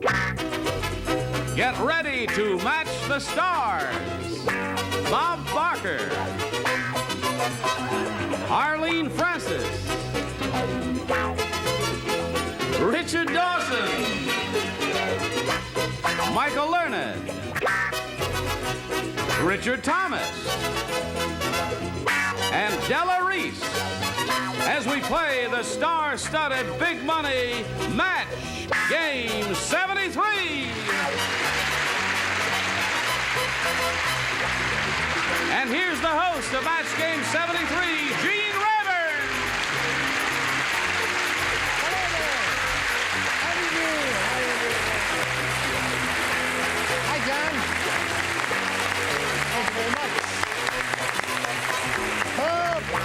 Get ready to match the stars. Bob Barker, Arlene Francis, Richard Dawson, Michael Learned, Richard Thomas, and Della Reese as we play the star-studded Big Money Match Game 73. And here's the host of Match Game 73, Gene Rayburn. Hello there. How do you do? Hi, John. Thank you very much.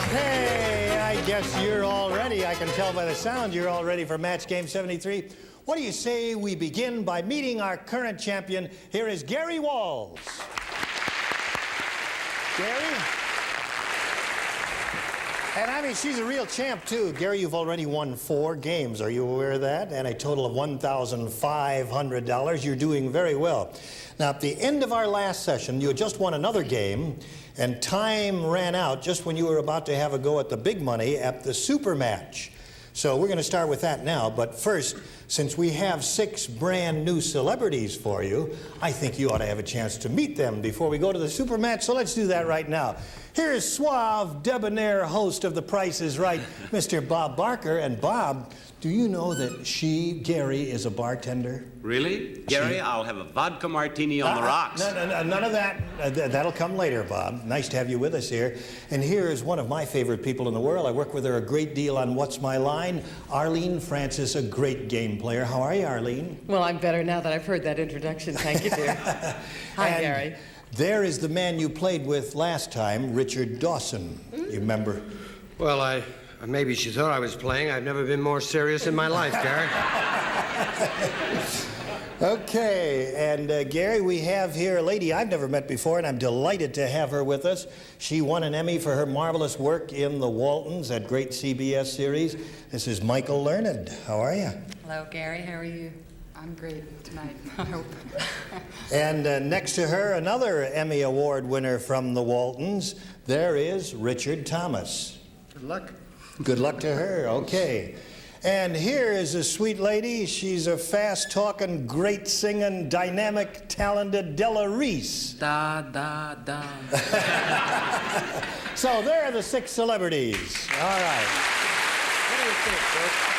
Okay, I guess you're all ready. I can tell by the sound you're all ready for Match Game 73. What do you say we begin by meeting our current champion? Here is Gary Walls. Gary? And I mean, she's a real champ, too. Gary, you've already won 4 games. Are you aware of that? And a total of $1,500. You're doing very well. Now, at the end of our last session, you had just won another game, and time ran out just when you were about to have a go at the big money at the super match. So we're going to start with that now. But first, since we have 6 brand new celebrities for you, I think you ought to have a chance to meet them before we go to the super match. So let's do that right now. Here's suave, debonair host of The Price is Right, Mr. Bob Barker. And Bob, do you know that Gary, is a bartender? Really? Gary, I'll have a vodka martini on the rocks. No, none of that. That'll come later, Bob. Nice to have you with us here. And here is one of my favorite people in the world. I work with her a great deal on What's My Line. Arlene Francis, a great game player. How are you, Arlene? Well, I'm better now that I've heard that introduction. Thank you, dear. Hi, And Gary. there is the man you played with last time, Richard Dawson. You remember? Well, maybe she thought I was playing. I've never been more serious in my life, Gary. Okay, and Gary, we have here a lady I've never met before, and I'm delighted to have her with us. She won an Emmy for her marvelous work in The Waltons, that great CBS series. This is Michael Learned. How are you? Hello, Gary. How are you? I'm great tonight, I hope. And next to her, another Emmy Award winner from The Waltons. There is Richard Thomas. Good luck. Good luck to her. Okay. And here is a sweet lady. She's a fast-talking, great-singing, dynamic, talented Della Reese. Da, da, da. So there are the 6 celebrities. All right. What do you think, Coach?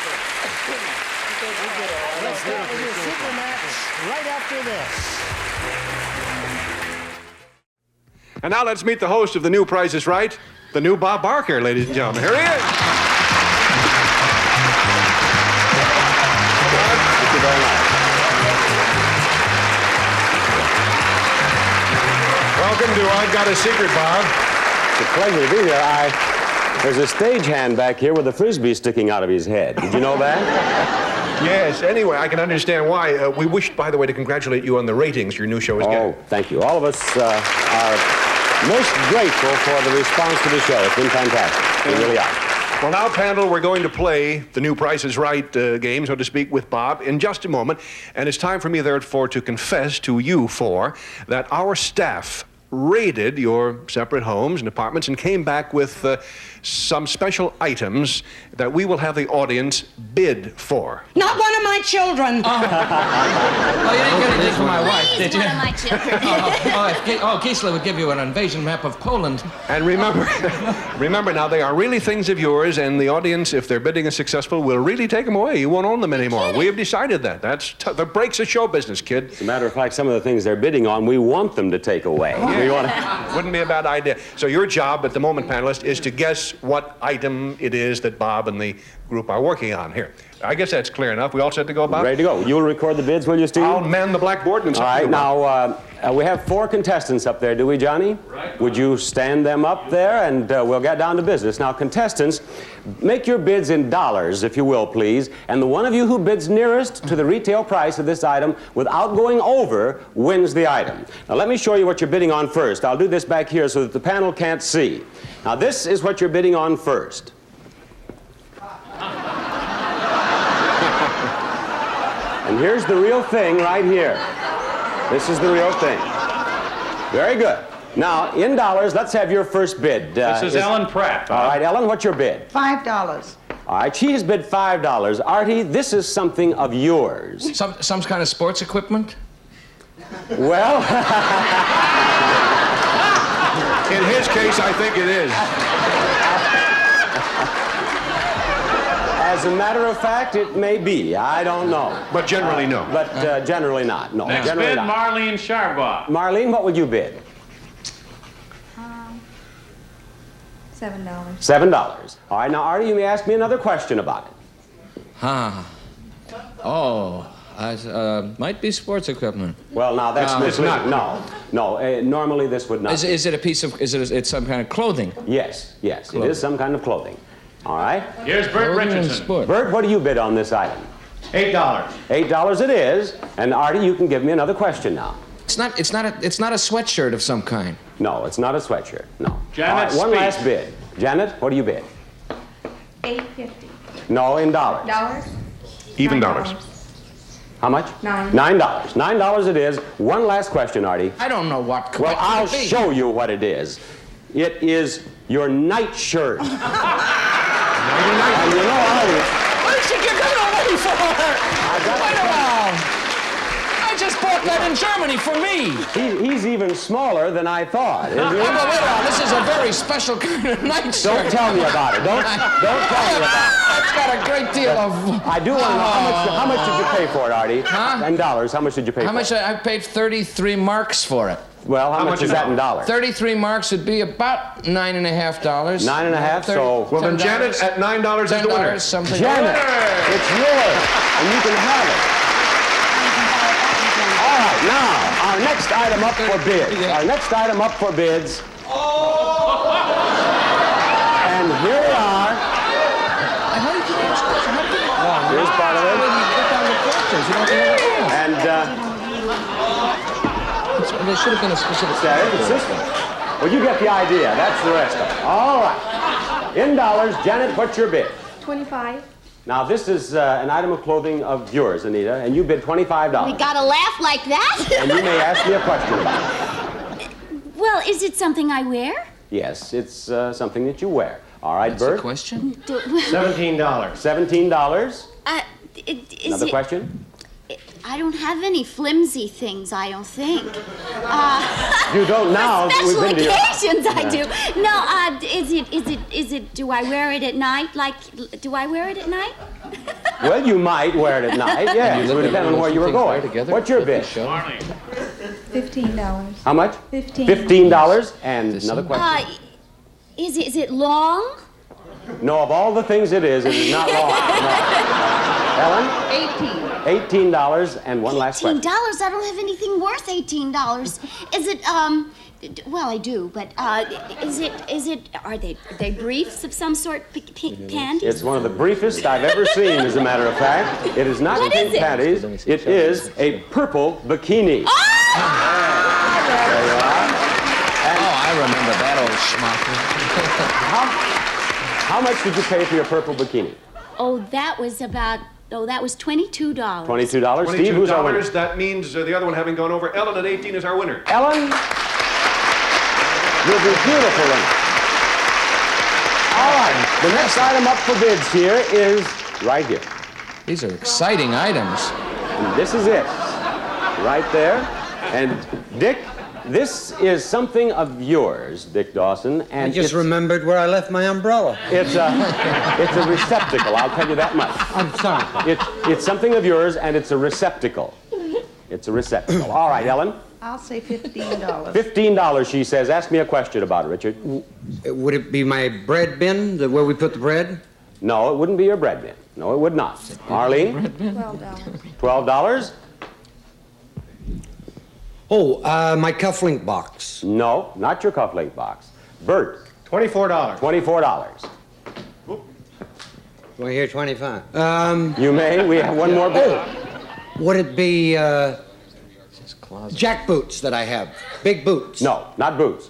Let's start with your super match right after this. And now let's meet the host of The New Price is Right, the new Bob Barker, ladies and gentlemen. Here he is. Thank you very much. Welcome to I've Got a Secret, Bob. It's a pleasure to be here. There's a stagehand back here with a frisbee sticking out of his head. Did you know that? Yes, anyway, I can understand why. We wish, by the way, to congratulate you on the ratings your new show is getting. Oh, thank you. All of us are most grateful for the response to the show. It's been fantastic. We really are. Well, now, panel, we're going to play the new Price is Right game, so to speak, with Bob in just a moment. And it's time for me, therefore, to confess to you 4 that our staff raided your separate homes and apartments and came back with some special items that we will have the audience bid for. Not one of my children. Oh, you didn't get anything for my wife, did you? One of my children. Gisela would give you an invasion map of Poland. And remember, remember now, they are really things of yours, and the audience, if their bidding is successful, will really take them away. You won't own them anymore. We have decided that. That's the breaks of show business, kid. As a matter of fact, some of the things they're bidding on, we want them to take away. We want to... Wouldn't be a bad idea. So your job at the moment, panelist, is to guess what item it is that Bob and the group are working on here. I guess that's clear enough. We all set to go, Bob? Ready to go. You'll record the bids, will you, Steve? I'll man the blackboard and all right, now, we have 4 contestants up there, do we, Johnny? Right. Would you stand them up there, and we'll get down to business. Now, contestants, make your bids in dollars, if you will, please. And the one of you who bids nearest to the retail price of this item without going over wins the item. Now, let me show you what you're bidding on first. I'll do this back here so that the panel can't see. Now, this is what you're bidding on first. And here's the real thing right here. This is the real thing. Very good. Now, in dollars, let's have your first bid. This is Ellen Pratt. All right, Ellen, what's your bid? $5. All right, she has bid $5. Artie, this is something of yours. Some kind of sports equipment? Well, In his case, I think it is. as a matter of fact, it may be. I don't know. But generally, no. But generally not. No, Next generally bid, not. Marlene Charbois. Marlene, what would you bid? $7. $7. All right, now, Artie, you may ask me another question about it. Oh, might be sports equipment. Well, now, that's it's not. No, normally this would not. Is it a piece of, it's some kind of clothing? Yes, it is some kind of clothing. All right? Here's Bert Clothing and Richardson. sport. Bert, what do you bid on this item? $8. $8 it is. And Artie, you can give me another question now. It's not a sweatshirt of some kind. No, it's not a sweatshirt. No. Janet All right, one Speed. last bid. Janet, what do you bid? $8.50. No, in dollars. Even dollars. How much? $9. $9 it is. One last question, Artie. I don't know what. Well, what could I'll it be? show you what it is. It is your nightshirt. And you know, Artie, What did she give that away for? Wait a while. I just bought that in Germany for me. he's even smaller than I thought, isn't Oh, he? but wait a while. This is a very special kind of nightshirt. Don't tell me about it. Don't tell me about it. It's got a great deal of. I do want to know how much did you pay for it, Artie? Huh? In dollars, how much did you pay How for much? it? I paid 33 marks for it. Well, how much is that in dollars? 33 marks would be about $9.50. $9.50, so- Well, then Janet at $9 is the winner. $10, something. Janet, it's yours, and you can have it. All right, now, our next item up for bids. Our next item up for bids. And here we are. How do you get those questions? How do you get Here's part of When it. you get down to questions, you don't know what And there should have been a specific. it's this one. Well, you get the idea. That's the rest of it. All right. In dollars, Janet, what's your bid? $25. Now, this is an item of clothing of yours, Anita, and you bid $25. You gotta laugh like that? And you may ask me a question about it. Well, is it something I wear? Yes, it's something that you wear. All right, That's a Bert? question. $17. $17. Is Another it, question? I don't have any flimsy things, I don't think. You don't now. For We've special been to your... occasions, I do. No, is it, do I wear it at night? Do I wear it at night? Well, you might wear it at night, yes. It would depend on where you were going. What's your bid? Marlene. $15. How much? $15. $15. And another question? Is it long? No, of all the things it is not long. No. Ellen? $18. And one last $18? question. I don't have anything worth $18. Is it, well, I do, but, are they briefs of some sort, panties? It's one of the briefest I've ever seen, as a matter of fact. It is not What pink is it? panties. It is a purple bikini. Oh! There you are. Oh, I remember that old schmuck. How much did you pay for your purple bikini? Oh, that was $22. $22. Steve, who's our winner? $22. That means the other one having gone over. Ellen at 18 is our winner. Ellen, you'll be beautiful winner. All right, the next item up for bids here is right here. These are exciting items. And this is it, right there. And Dick, this is something of yours, Dick Dawson. And I just remembered where I left my umbrella. it's a receptacle, I'll tell you that much. I'm sorry. It's something of yours, and it's a receptacle. It's a receptacle. All right, Ellen. I'll say $15. $15, she says. Ask me a question about it, Richard. Would it be my bread bin, where we put the bread? No, it wouldn't be your bread bin. No, it would not. Arlene? $12. Oh, my cufflink box. No, not your cufflink box. Bert? $24. $24. Do I hear 25? You may. We have one more bid. Would it be jack boots that I have? Big boots? No, not boots.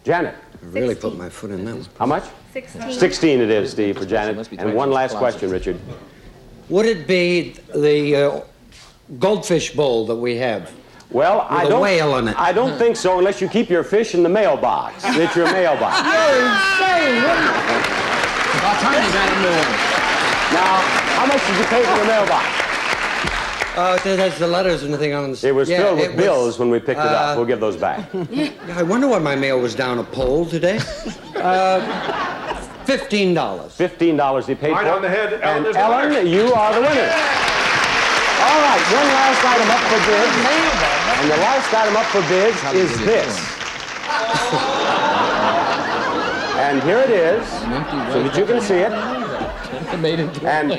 Janet? I really put my foot in that one. How much? 16 it is, Steve, for Janet. And one last question, Richard. Would it be the goldfish bowl that we have. Well, With a whale in it. I don't think so unless you keep your fish in the mailbox. It's your mailbox. About time you got a new one. Now, how much did you pay for the mailbox? It has the letters and everything on it. It was filled with bills when we picked it up. We'll give those back. Yeah, I wonder why my mail was down a pole today. $15. $15 he paid Right for. on the head, Ellen And is the winner. Ellen, you are the winner. All right, one last item up for bids. And the last item up for bids is this. And here it is, so that you can see it. And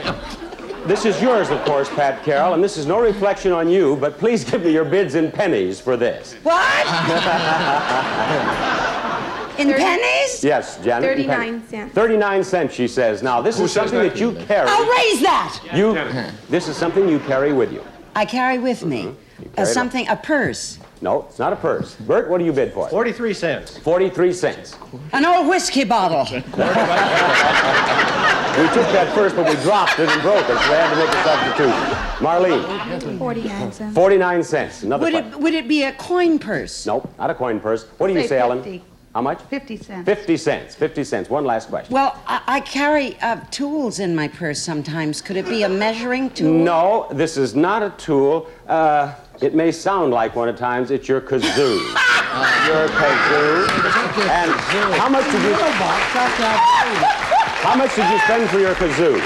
this is yours, of course, Pat Carroll, and this is no reflection on you, but please give me your bids in pennies for this. What? In pennies? Yes, Janet. 39 cents. 39 cents, she says. Now, this is something that you carry. I'll raise that. This is something you carry with you. I carry with me carry a purse. No, it's not a purse. Bert, what do you bid for? 43 cents. 43 cents. An old whiskey bottle. We took that first, but we dropped it and broke it, so they had to make a substitution. Marlene. 49 cents. 49 cents. Another question. Would it be a coin purse? Nope, not a coin purse. What do you say, Ellen? 50. How much? 50 cents. 50 cents. 50 cents. One last question. Well, I carry tools in my purse sometimes. Could it be a measuring tool? No, this is not a tool. It may sound like one at times. It's your kazoo. Your kazoo. And how much did you... How much did you spend for your kazoo?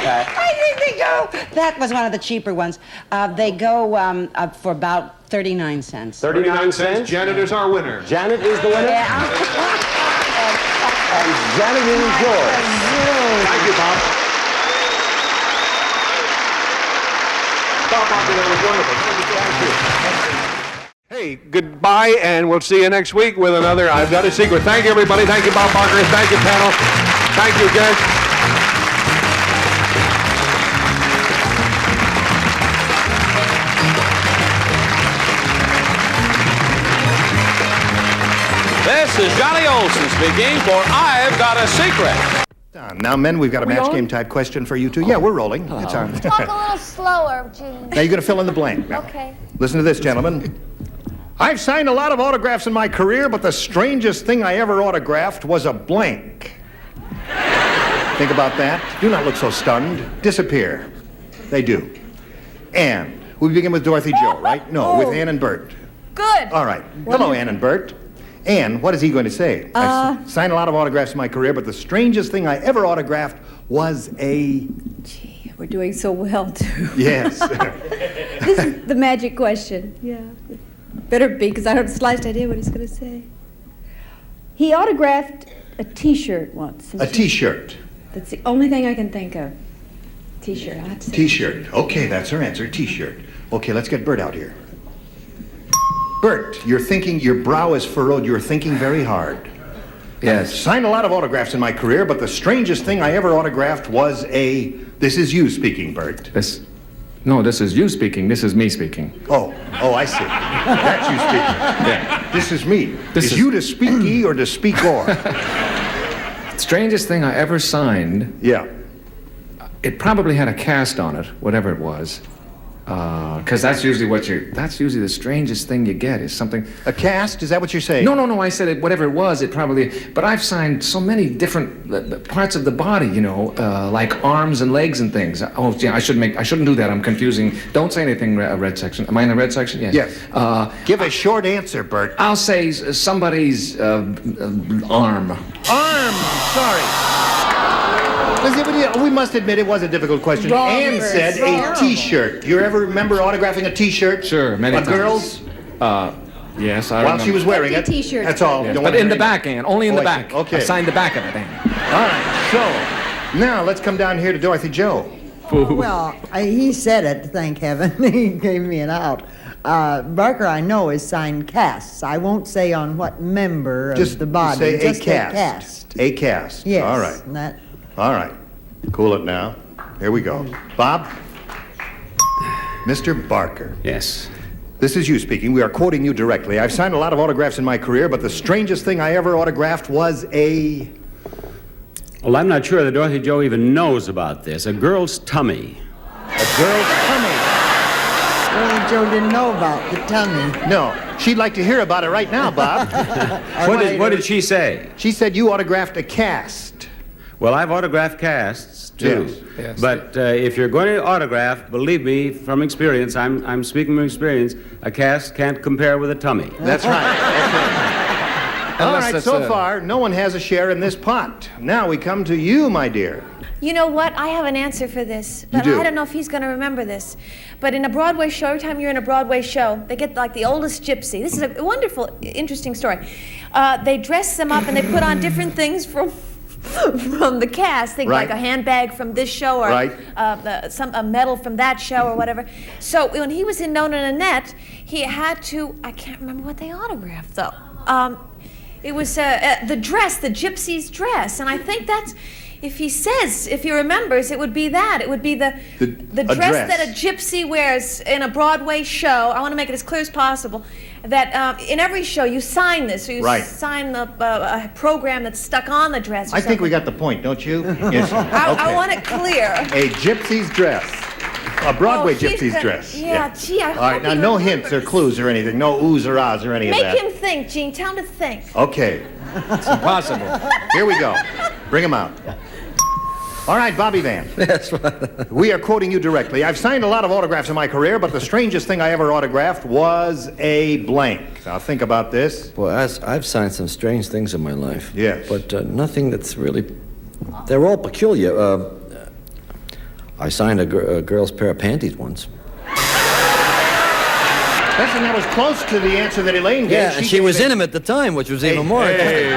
I think they go... That was one of the cheaper ones. They go for about 39 cents. 39 cents? Janet is our winner. Janet is the winner? Yeah. And Janet is yours. Thank you, Bob. Bob, that was wonderful. Thank you. Hey, goodbye, and we'll see you next week with another I've Got a Secret. Thank you, everybody. Thank you, Bob Barker. Thank you, panel. Thank you, guests. This is Johnny Olson speaking for I've Got a Secret. Now, men, we've got a match game type question for you two. Yeah, we're rolling. It's on. Talk a little slower, Gene. Now you're going to fill in the blank. Now, Okay. listen to this, gentlemen. I've signed a lot of autographs in my career, but the strangest thing I ever autographed was a blank. Think about that. Do not look so stunned. Disappear. They do. And we begin with Dorothy Joe, right? No, with Ann and Bert. Good. All right. Hello, Ann and Bert. Ann, what is he going to say? I've signed a lot of autographs in my career, but the strangest thing I ever autographed was a... Gee, we're doing so well, too. Yes. This is the magic question. Yeah. Better be, because I don't have the slightest idea what he's going to say. He autographed a T-shirt once. A T-shirt. That's the only thing I can think of. T-shirt, I'd say. T-shirt. Okay, that's her answer. T-shirt. Okay, let's get Bert out here. Bert, you're thinking, your brow is furrowed, you're thinking very hard. Yes. I've signed a lot of autographs in my career, but the strangest thing I ever autographed was a... This is you speaking, Bert. No, this is you speaking. This is me speaking. Oh, I see. That's you speaking. Yeah. This is me. This is is- you to speak-y or to speak-or? Strangest thing I ever signed. Yeah. It probably had a cast on it, whatever it was. Because that's usually that's usually the strangest thing you get is something. A cast? Is that what you're saying? No, I said whatever it was, it probably, but I've signed so many different parts of the body, you know, like arms and legs and things. Oh, yeah, I shouldn't do that, I'm confusing. Don't say anything, red section. Am I in the red section? Yes. Yes. Give a short answer, Bert. I'll say somebody's arm. Arm! Sorry. Listen, we must admit it was a difficult question. Wrong, Ann Bert. said a T-shirt. You ever remember autographing a T-shirt? Sure, many times. A girl's? Yes, I While remember. she was wearing it. Empty T-shirt. That's all. Yes, Don't but want in the to- back, Ann. Only in Oh, the I see. back. Okay. I signed the back of it, Ann. All right, so now let's come down here to Dorothy Joe. Well, he said it, thank heaven. He gave me an out. Barker, I know, is signed casts. I won't say on what member of the body. Say just a cast. A cast. Yes. All right. and that- All right. Cool it now. Here we go. Bob? Mr. Barker. Yes. This is you speaking. We are quoting you directly. I've signed a lot of autographs in my career, but the strangest thing I ever autographed was a... Well, I'm not sure that Dorothy Joe even knows about this. A girl's tummy. A girl's tummy. Well, Joe didn't know about the tummy. No, she'd like to hear about it right now, Bob. What did she say? She said you autographed a cast. Well, I've autographed casts, too. Yes. But if you're going to autograph, believe me, from experience, I'm speaking from experience, a cast can't compare with a tummy. That's right. All Unless right, that's so far, no one has a share in this pot. Now we come to you, my dear. You know what? I have an answer for this, but do? I don't know if he's going to remember this. But in a Broadway show, every time you're in a Broadway show, they get like the oldest gypsy. This is a wonderful, interesting story. They dress them up and they put on different things from the cast. Think Right. like a handbag from this show or Right. a medal from that show or whatever. So when he was in Nona Nanette, he had to, I can't remember what they autographed though. It was the dress, the gypsy's dress, and I think that's, if he remembers, it would be that. It would be the dress that a gypsy wears in a Broadway show. I want to make it as clear as possible. That in every show you sign this, or you Right. sign a program that's stuck on the dress. Or I think we something. got the point, don't you? Yes. I want it clear. A gypsy's dress. A Broadway Oh, he's gypsy's gonna- dress. yeah, gee, I All right, hope now he no remembers. hints or clues or anything. No oohs or ahs or any of Make that. him think, Gene. Tell him to think. Okay. It's impossible. Here we go. Bring him out. All right, Bobby Van. That's right. We are quoting you directly. I've signed a lot of autographs in my career, but the strangest thing I ever autographed was a blank. Now think about this. Boy, I've signed some strange things in my life. Yes. But nothing that's really... They're all peculiar. I signed a girl's pair of panties once. Listen, that was close to the answer that Elaine gave. Yeah, and she was in them at the time, which was even more interesting. She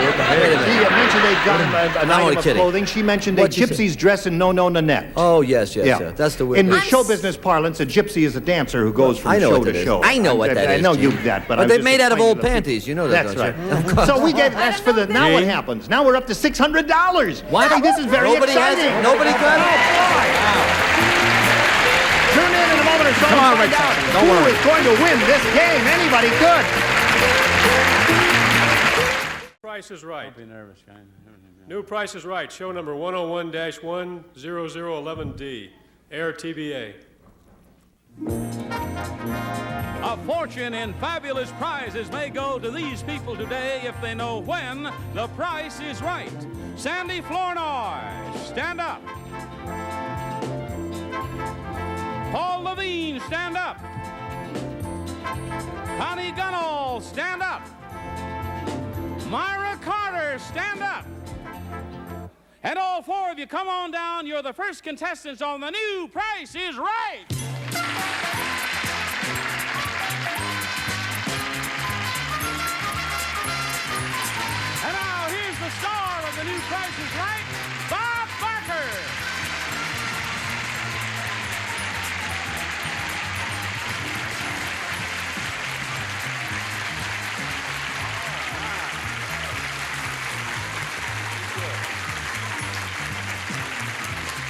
mentioned a gun, an I'm only item of kidding. clothing. She mentioned a What'd she gypsy's dress in No No Nanette. Oh, yes. That's the word. In the show business parlance, a gypsy is a dancer who goes from I know show what to that is. show. I know what that I is, know Gene. you that, but I was they're just made out of explaining old to the panties. people. You know that, That's don't right. you? So we get asked for the. Now what happens? Now we're up to $600. What? Hey, this is very Nobody has exciting. it? Nobody got it? Tune in a moment or so. Come on, to find Rick. out Don't who worry. is going to win this game. Anybody could. Price is Right. Don't be nervous, guy. New Price is Right, show number 101-10011D, Air TBA. A fortune in fabulous prizes may go to these people today if they know when the price is right. Sandy Flournoy, stand up. Paul Levine, stand up. Connie Gunnell, stand up. Myra Carter, stand up. And all four of you, come on down. You're the first contestants on the New Price is Right. And now, here's the star of the New Price is Right, Bob Barker.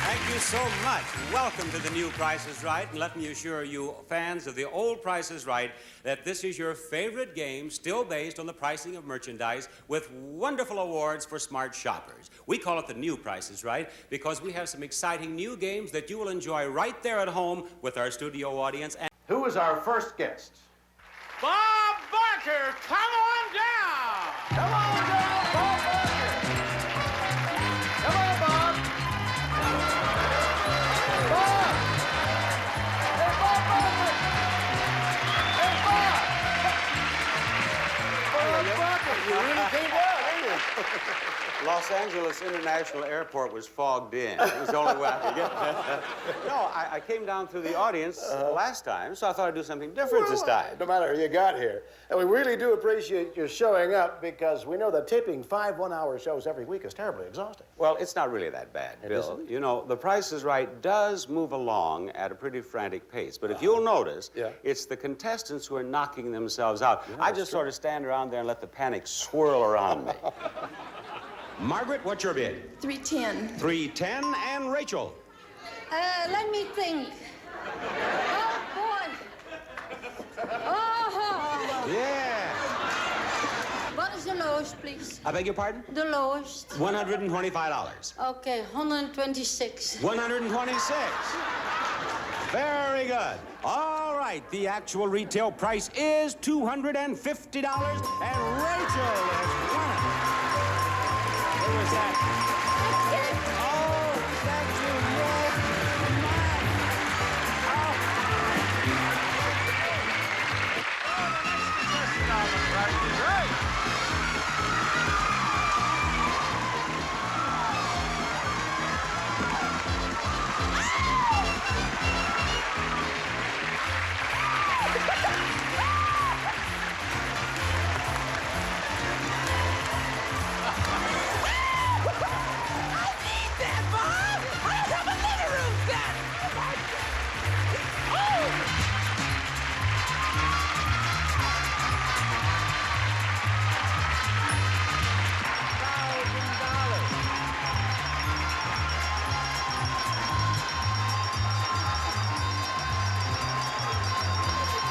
Thank you so much. Welcome to the New Price is Right, and let me assure you, fans of the old Price is Right, that this is your favorite game, still based on the pricing of merchandise, with wonderful awards for smart shoppers. We call it the New Price is Right because we have some exciting new games that you will enjoy right there at home with our studio audience. And Who is our first guest? Bob Barker, come on down. Come on down, Bob Barker. Come on, Bob. Bob. Hey, Bob Barker. Hey, Bob. Bob Barker, you really came down, didn't you? Los Angeles International Airport was fogged in. It was the only way I could get there. No, I came down through the audience last time, so I thought I'd do something different this time. No matter how you got here. And we really do appreciate your showing up because we know that taping 5 one-hour shows every week is terribly exhausting. Well, it's not really that bad, Bill. isn't? You know, The Price is Right does move along at a pretty frantic pace. But if you'll notice, it's the contestants who are knocking themselves out. I just sort of stand around there and let the panic swirl around me. Margaret, what's your bid? 310. 310, and Rachel. Let me think. Oh, boy. Oh. Yeah. What is the lowest, please? I beg your pardon? The lowest. $125. Okay, 126. 126. Very good. All right. right. The actual retail price is $250, and Rachel is winning. Who was that? Oh, thank you, Lord.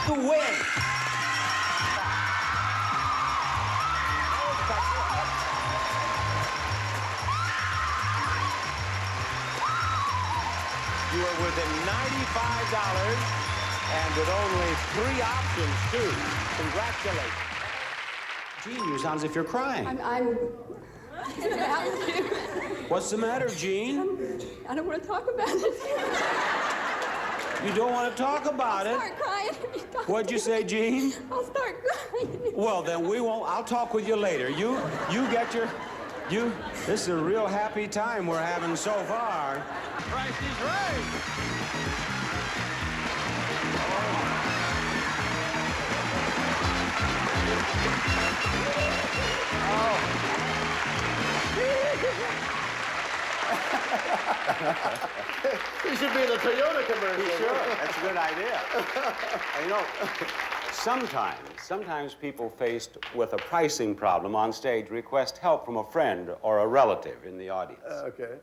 To win. You are within $95 and with only 3 options, too. Congratulations. Gene, you sound as if you're crying. What's the matter, Gene? I don't want to talk about it. You don't want to talk about it? I'll start crying. What'd you say, Gene? I'll start crying. Well, then we won't. I'll talk with you later. You get your... This is a real happy time we're having so far. Price is Right. He should be in the Toyota commercial. Sure, that's a good idea. You know, sometimes people faced with a pricing problem on stage request help from a friend or a relative in the audience. Okay.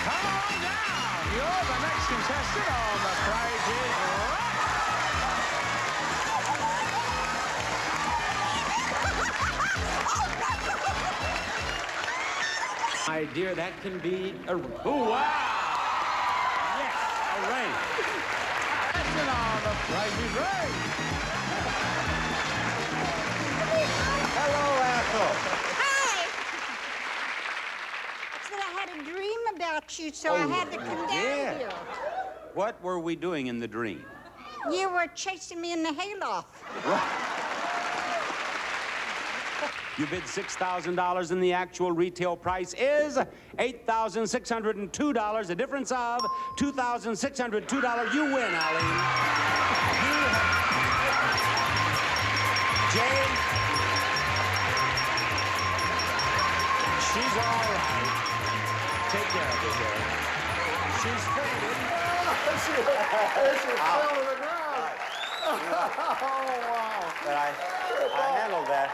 Come on down. You're the next contestant on The Price is Right. My dear, that can be a... Oh, wow. Yes, a ring. Contestant on The Price is Right. Hello, Ethel. Hi. I said I had a dream about you, so I had to come down here. What were we doing in the dream? You were chasing me in the hayloft. You bid $6,000 and the actual retail price is $8,602, a difference of $2,602. You win, Eileen. Jane, she's all right. Take care of her, Jane. She's faded. She fell to the ground. Oh, wow. But I handled that.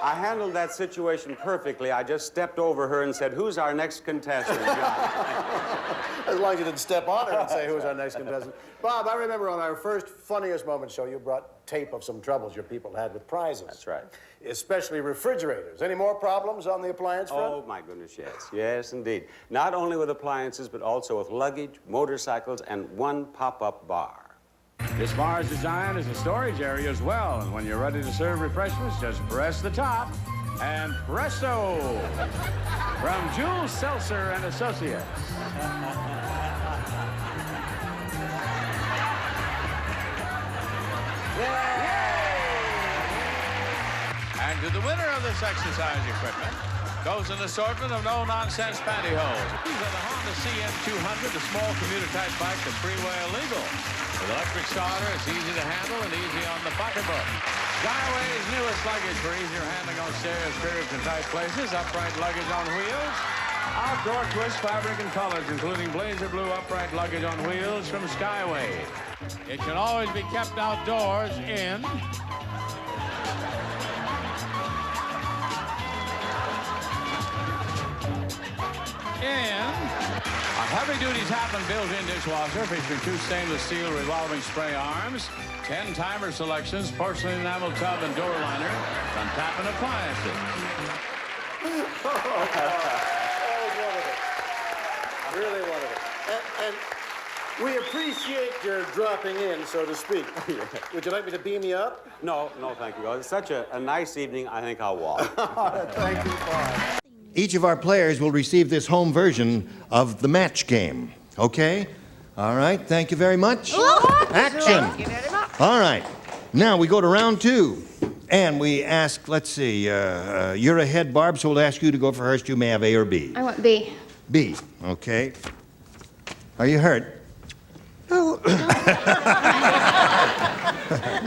I handled that situation perfectly. I just stepped over her and said, "Who's our next contestant, John?" As long as you didn't step on her and say, "Who's our next contestant?" Bob, I remember on our first Funniest Moment show, you brought tape of some troubles your people had with prizes. That's right. Especially refrigerators. Any more problems on the appliance front? Oh, my goodness, yes. Yes, indeed. Not only with appliances, but also with luggage, motorcycles, and one pop-up bar. This bar is designed as a storage area as well, and when you're ready to serve refreshments, just press the top, and presto! From Jules Seltzer and Associates. And to the winner of this exercise equipment goes an assortment of no-nonsense pantyhose. These are the Honda CM200, the small commuter-type bike that's freeway illegal. With electric starter, it's easy to handle and easy on the pocketbook. Skyway's newest luggage for easier handling on stairs, curbs, and tight places. Upright luggage on wheels. Outdoor twist fabric and colors, including blazer blue upright luggage on wheels from Skyway. It can always be kept outdoors in... a heavy-duty Tappan built-in dishwasher featuring 2 stainless steel revolving spray arms, 10 timer selections, porcelain enamel tub and door liner from Tappan Appliances. Really wonderful. And we appreciate your dropping in, so to speak. Would you like me to beam you up? No, thank you. It's such a nice evening, I think I'll walk. Thank you, Bob. Each of our players will receive this home version of the match game. Okay? All right, thank you very much. Action. Thank you very much. All right. Now we go to round 2. And we ask, let's see, you're ahead, Barb, so we'll ask you to go first. You may have A or B. I want B. B, okay. Are you hurt? No.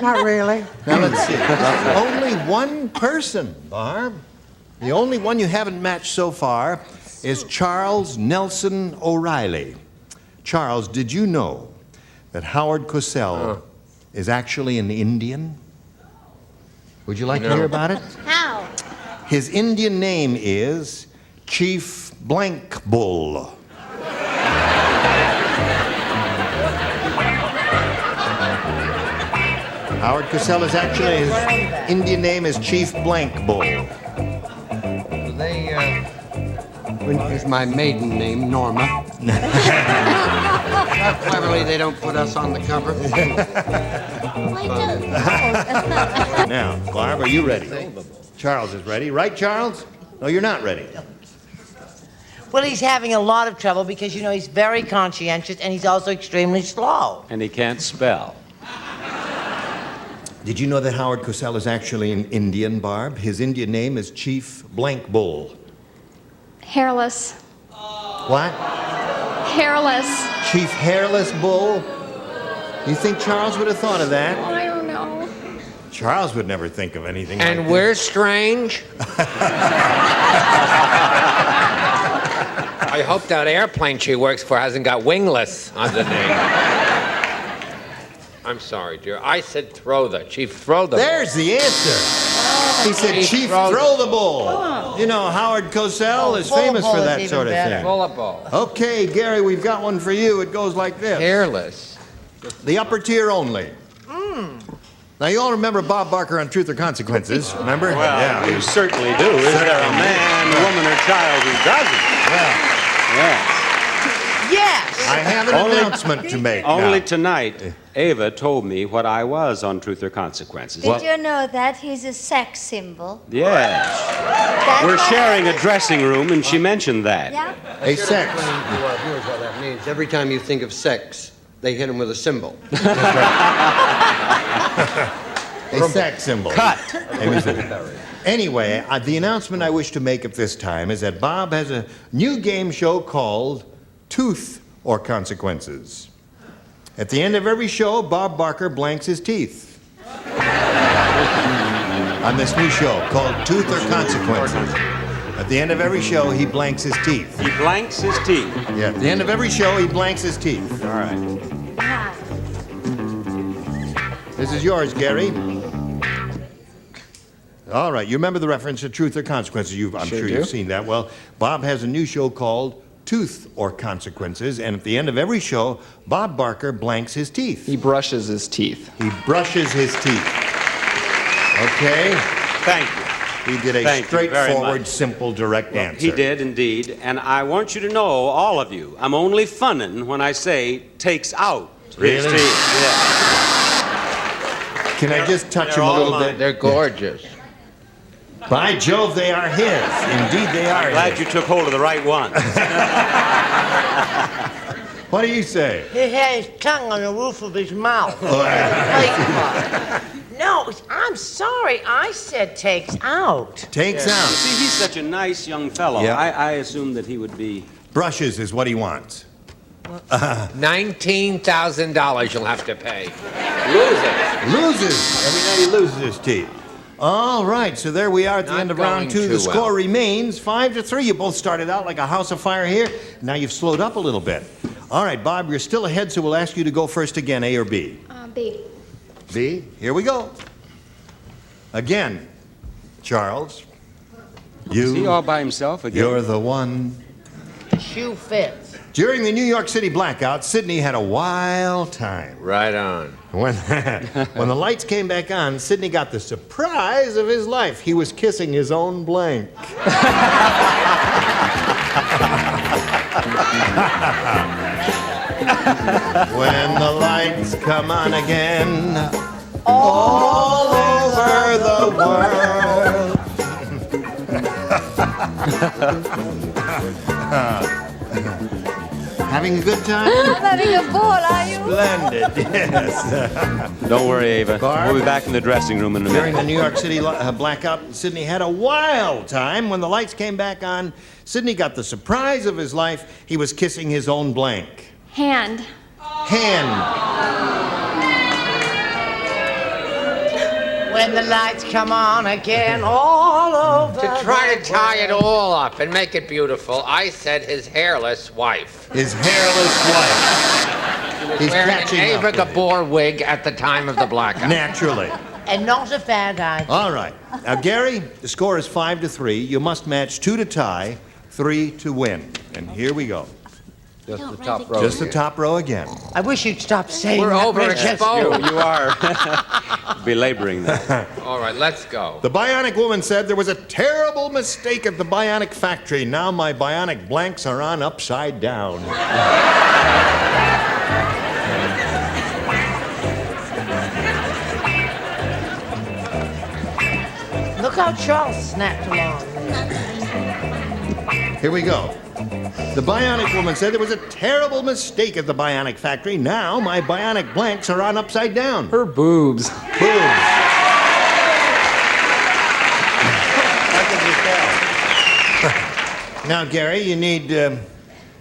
Not really. Now let's see. Only one person, Barb. The only one you haven't matched so far is Charles Nelson O'Reilly. Charles, did you know that Howard Cosell is actually an Indian? Would you like to hear about it? How? His Indian name is Chief Blank Bull. Howard Cosell is actually, his Indian name is Chief Blank Bull. Here's my maiden name, Norma. How cleverly they don't put us on the cover. Now, Barb, are you ready? Charles is ready. Right, Charles? No, you're not ready. Well, he's having a lot of trouble because, you know, he's very conscientious and he's also extremely slow. And he can't spell. Did you know that Howard Cosell is actually an Indian, Barb? His Indian name is Chief Blank Bull. Hairless. What? Hairless. Chief Hairless Bull? You think Charles would have thought of that? I don't know. Charles would never think of anything like And that. we're strange. I hope that airplane she works for hasn't got wingless on the name. I'm sorry, dear. I said throw the Chief throw the There's the answer. He said, Chief, throw the bull. You know, Howard Cosell is famous for that sort of thing. Full of bull. Okay, Gary, we've got one for you. It goes like this. Hairless. The upper tier only. Now, you all remember Bob Barker on Truth or Consequences, remember? Well, you certainly do. Is there a man, woman, or child who doesn't? Well, yeah. Yes! I have an announcement to make Only now. tonight, Ava told me what I was on Truth or Consequences. Did you know that he's a sex symbol? Yes. We're sharing a dressing room, and she mentioned that. Yeah. A sex. Explain to our viewers what that means. Every time you think of sex, they hit him with a symbol. A sex symbol. Cut. Anyway, the announcement I wish to make at this time is that Bob has a new game show called Tooth or Consequences. At the end of every show, Bob Barker blanks his teeth. On this new show called Tooth or Consequences. At the end of every show, he blanks his teeth. He blanks his teeth. Yeah, at the end of every show, he blanks his teeth. All right. This is yours, Gary. All right, you remember the reference to Truth or Consequences. I'm sure you've seen that. Well, Bob has a new show called Tooth or Consequences, and at the end of every show, Bob Barker blanks his teeth. He brushes his teeth. He brushes his teeth. Okay? Thank you. He did a Thank you very straightforward, much. simple, direct answer. He did indeed, and I want you to know, all of you, I'm only funnin' when I say takes out his Really? teeth. Yeah. Can I just touch him a little bit? They're gorgeous. By Jove, they are his. Indeed, they are Glad his. you took hold of the right one. What do you say? He had his tongue on the roof of his mouth. No, I'm sorry. I said takes out. Takes You out. see, he's such a nice young fellow. Yeah. I assumed that he would be... Brushes is what he wants. $19,000 you'll have to pay. Loses. Loses. Every night he loses his teeth. All right, so there we are at the Not end of round going 2. The too score well. remains 5-3. You both started out like a house of fire here. Now you've slowed up a little bit. All right, Bob, you're still ahead, so we'll ask you to go first again, A or B? B. B, here we go. Again, Charles. Is he all by himself again? You're the one. the shoe fits. During the New York City blackout, Sidney had a wild time. Right on. When the lights came back on, Sidney got the surprise of his life. He was kissing his own blank. When the lights come on again, all over the world. Having a good time? I'm having a ball, are you? Splendid, yes. Don't worry, Ava. Barb? We'll be back in the dressing room in a minute. During the New York City blackout, Sidney had a wild time. When the lights came back on, Sidney got the surprise of his life. He was kissing his own blank. Hand. When the lights come on again, all over. To try to the tie it world. all up and make it beautiful, I said his hairless wife. His hairless wife. He's Wearing an catching Ava up. Gabor wig at the time of the blackout. Naturally. And not a bad idea. All right. Now, Gary, the score is 5-3. You must match 2 to tie, 3 to win. And here we go. Just the top row. Just the top row again. I wish you'd stop saying We're that. overexposed. You are belaboring that. All right, let's go. The bionic woman said there was a terrible mistake at the bionic factory. Now my bionic blanks are on upside down. Look how Charles snapped along. Here we go. The bionic woman said there was a terrible mistake at the bionic factory. Now my bionic blanks are on upside down. Her boobs. Boobs. How could you tell? Now, Gary, you need 2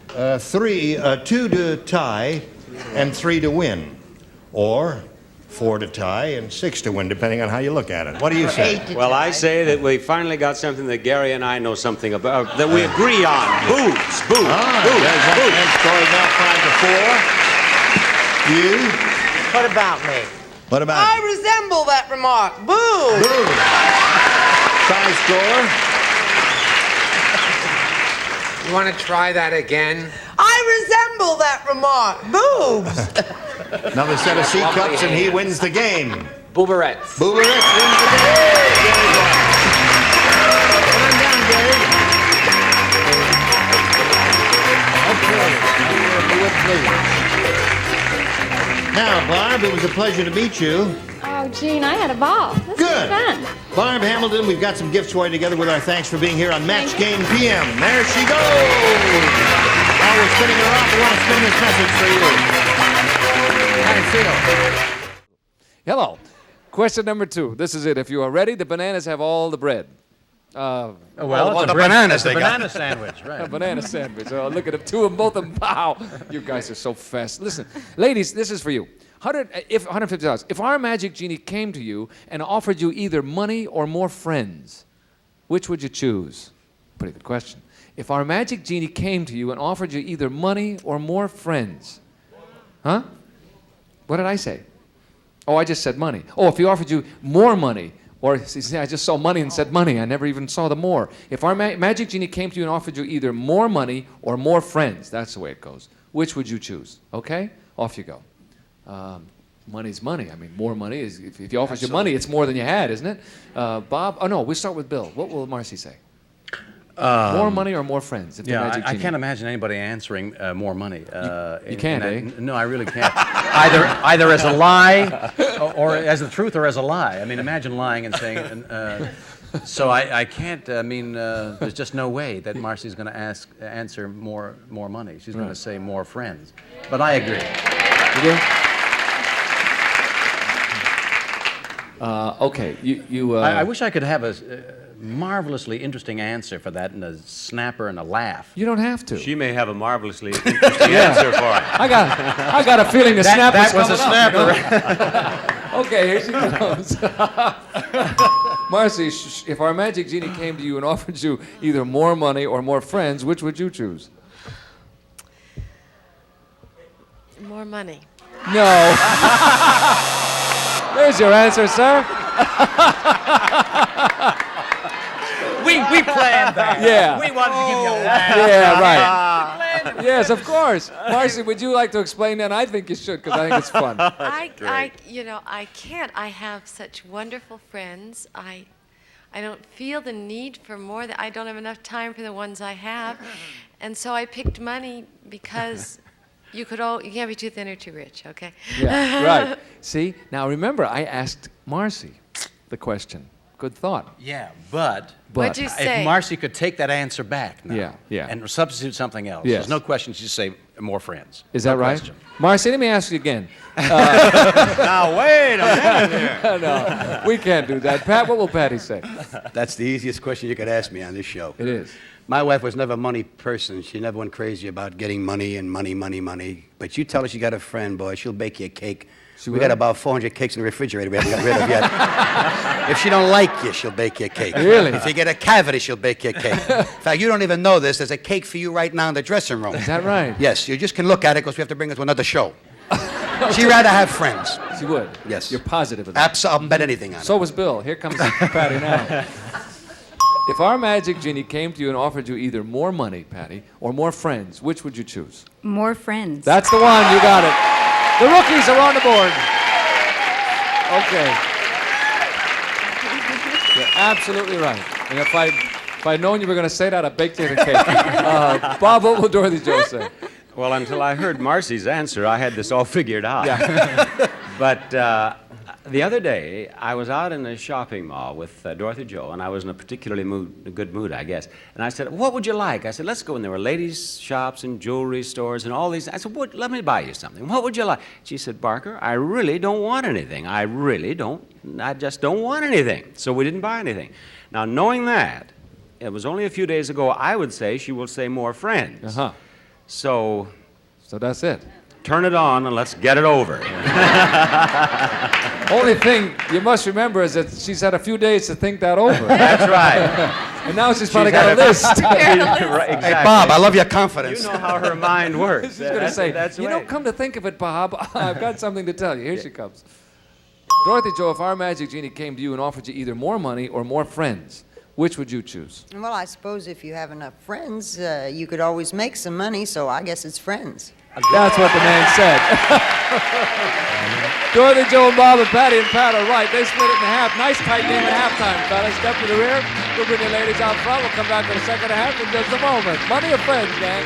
to tie and 3 to win. Or 4 to tie and 6 to win, depending on how you look at it. What do you say? Well, I say that we finally got something that Gary and I know something about, that we agree on. Boobs, boobs, boobs, There's score now 5-4. You? What about me? What about I resemble that remark. Boo! Boom. Tie score? You want to try that again? I resemble that remark. Boobs! Another set of C cups and he wins the game. Booberettes. Booberettes wins the game. Gary won. Come on down, Gary. Okay. Now, Barb, it was a pleasure to meet you. Oh, Gene, I had a ball. This Good. was fun. Barb Hamilton, we've got some gifts for you together with our thanks for being here on Match Game PM. There she goes. Now we're spinning her off. We want to spin this message for you. Hello. Question number 2. This is it. If you are ready, the bananas have all the bread. Well, it's a bananas they got. banana sandwich, right? A banana sandwich. Oh, look at them. 2 of them, both of them. Wow. You guys are so fast. Listen, ladies, this is for you. $150. If our magic genie came to you and offered you either money or more friends, which would you choose? Pretty good question. If our magic genie came to you and offered you either money or more friends, huh? What did I say? Oh, I just said money. Oh, if he offered you more money, or see, I just saw money and said money. I never even saw the more. If our magic genie came to you and offered you either more money or more friends, that's the way it goes. Which would you choose? Okay? Off you go. Money's money. I mean, more money is, if he offers you money, it's more than you had, isn't it? Bob? Oh, no, we start with Bill. What will Marcy say? More money or more friends? If the magic I genie- can't imagine anybody answering more money. You can't, eh? No, I really can't. either as a lie, or as the truth, or as a lie. I mean, imagine lying and saying. So I can't. I mean, there's just no way that Marcy's going to answer more money. She's going to say more friends. But I agree. You do? Okay. I wish I could have a marvelously interesting answer for that, and a snapper and a laugh. You don't have to. She may have a marvelously interesting answer for it. I got a feeling the snapper's that was a coming snapper. up. Okay, here she comes. Marcy, if our magic genie came to you and offered you either more money or more friends, which would you choose? More money. No. There's your answer, sir. We planned that. Yeah. We wanted to give you a laugh. Yeah, right. Yes, of course. Marcy, would you like to explain that? I think you should, because I think it's fun. I can't. I have such wonderful friends. I don't feel the need for more. I don't have enough time for the ones I have, and so I picked money because you can't be too thin or too rich. Okay. Yeah, right. See, now remember, I asked Marcy the question. Good thought. Yeah, but What'd you say? if Marcy could take that answer back now Yeah. and substitute something else, Yes. there's no question she'd say more friends. Is that No right? question. Marcy, let me ask you again. Now, wait a minute here. No, we can't do that. Pat, what will Patty say? That's the easiest question you could ask me on this show. It is. My wife was never a money person. She never went crazy about getting money and money. But you tell her she got a friend, boy, she'll bake you a cake. We got about 400 cakes in the refrigerator we haven't got rid of yet. If she don't like you, she'll bake you a cake. Really? If you get a cavity, she'll bake you a cake. In fact, you don't even know this. There's a cake for you right now in the dressing room. Is that right? Yes, you just can look at it because we have to bring it to another show. She'd rather have friends. She would? Yes. You're positive of that? Absolutely. I'll bet anything on it. So was Bill. Here comes Patty now. If our magic genie came to you and offered you either more money, Patty, or more friends, which would you choose? More friends. That's the one. You got it. The rookies are on the board. Okay. You're absolutely right. And if I'd known you were going to say that, I'd baked you a cake. Bob, what will Dorothy Joe say? Well, until I heard Marcy's answer, I had this all figured out. Yeah. But the other day, I was out in a shopping mall with Dorothy Joe, and I was in a particularly good mood, I guess. And I said, what would you like? I said, let's go. And there were ladies' shops and jewelry stores and all these. I said, let me buy you something. What would you like? She said, Barker, I really don't want anything. I just don't want anything. So we didn't buy anything. Now, knowing that, it was only a few days ago, I would say she will say more friends. Uh-huh. So that's it. Turn it on and let's get it over. Only thing you must remember is that she's had a few days to think that over. That's right. And now she's probably got a list. Right, exactly. Hey, Bob, I love your confidence. You know how her mind works. She's going to say, come to think of it, Bob, I've got something to tell you. Here she comes. Dorothy Joe, if our magic genie came to you and offered you either more money or more friends, which would you choose? Well, I suppose if you have enough friends, you could always make some money, so I guess it's friends. That's what the man said. Dorothy Joe and Bob and Patty and Pat are right. They split it in half. Nice tight game at halftime, fellas. Step to the rear. We'll bring you ladies out front. We'll come back for the second half in just a moment. Money or friends, gang?